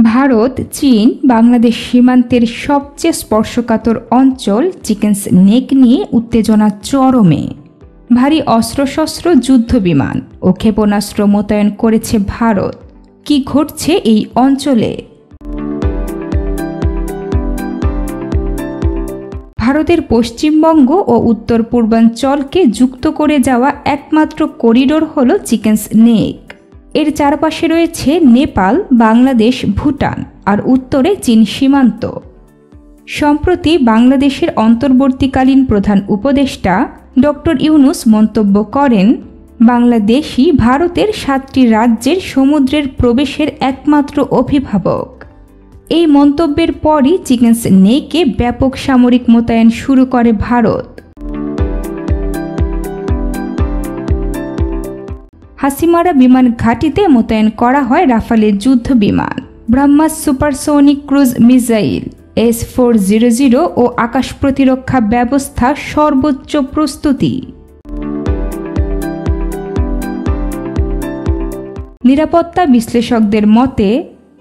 ভারত, চীন, বাংলাদেশ সীমান্তের সবচেয়ে স্পর্শকাতর অঞ্চল চিকেনস নেক নিয়ে উত্তেজনা চরমে। ভারী অস্ত্রশস্ত্র, যুদ্ধবিমান ও ক্ষেপণাস্ত্র মোতায়েন করেছে ভারত। কি ঘটছে এই অঞ্চলে? ভারতের পশ্চিমবঙ্গ ও উত্তর পূর্বাঞ্চলকে যুক্ত করে যাওয়া একমাত্র করিডোর হল চিকেনস নেক। এর চারপাশে রয়েছে নেপাল, বাংলাদেশ, ভুটান আর উত্তরে চীন সীমান্ত। সম্প্রতি বাংলাদেশের অন্তর্বর্তীকালীন প্রধান উপদেষ্টা ডক্টর ইউনূস মন্তব্য করেন, বাংলাদেশই ভারতের 7টি রাজ্যের সমুদ্রের প্রবেশের একমাত্র অভিভাবক। এই মন্তব্যের পরই চিকেনস নেকে ব্যাপক সামরিক মোতায়েন শুরু করে ভারত। হাসিমারা বিমান ঘাঁটিতে মোতায়েন করা হয় রাফালের যুদ্ধ বিমান, BrahMos supersonic cruise missile, S-400 ও আকাশ প্রতিরক্ষা ব্যবস্থা সর্বোচ্চ প্রস্তুতি। নিরাপত্তা বিশ্লেষকদের মতে,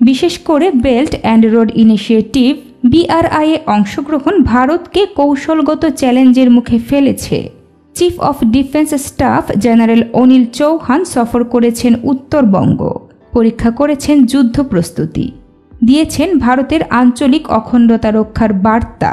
বিশেষ করে belt and road initiative BRI এ অংশগ্রহণ ভারতকে কৌশলগত চ্যালেঞ্জের মুখে ফেলেছে। Chief of defence staff general Anil Chauhan সফর করেছেন উত্তরবঙ্গ, পরীক্ষা করেছেন যুদ্ধ প্রস্তুতি, দিয়েছেন ভারতের আঞ্চলিক অখণ্ডতা রক্ষার বার্তা।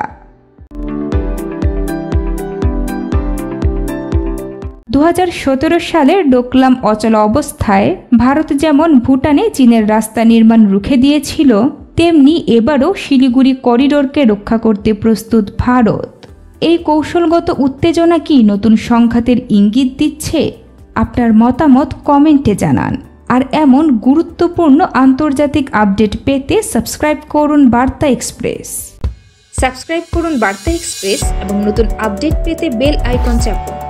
2017 সালের ডোকলাম অচল অবস্থায় ভারত যেমন ভুটানে চীনের রাস্তা নির্মাণ রুখে দিয়েছিল, তেমনি এবারও শিলিগুড়ি করিডোরকে রক্ষা করতে প্রস্তুত ভারত। এই কৌশলগত উত্তেজনা কি নতুন সংঘাতের ইঙ্গিত দিচ্ছে? আপনার মতামত কমেন্টে জানান। আর এমন গুরুত্বপূর্ণ আন্তর্জাতিক আপডেট পেতে সাবস্ক্রাইব করুন বার্তা এক্সপ্রেস। সাবস্ক্রাইব করুন বার্তা এক্সপ্রেস এবং নতুন আপডেট পেতে বেল আইকন চাপুন।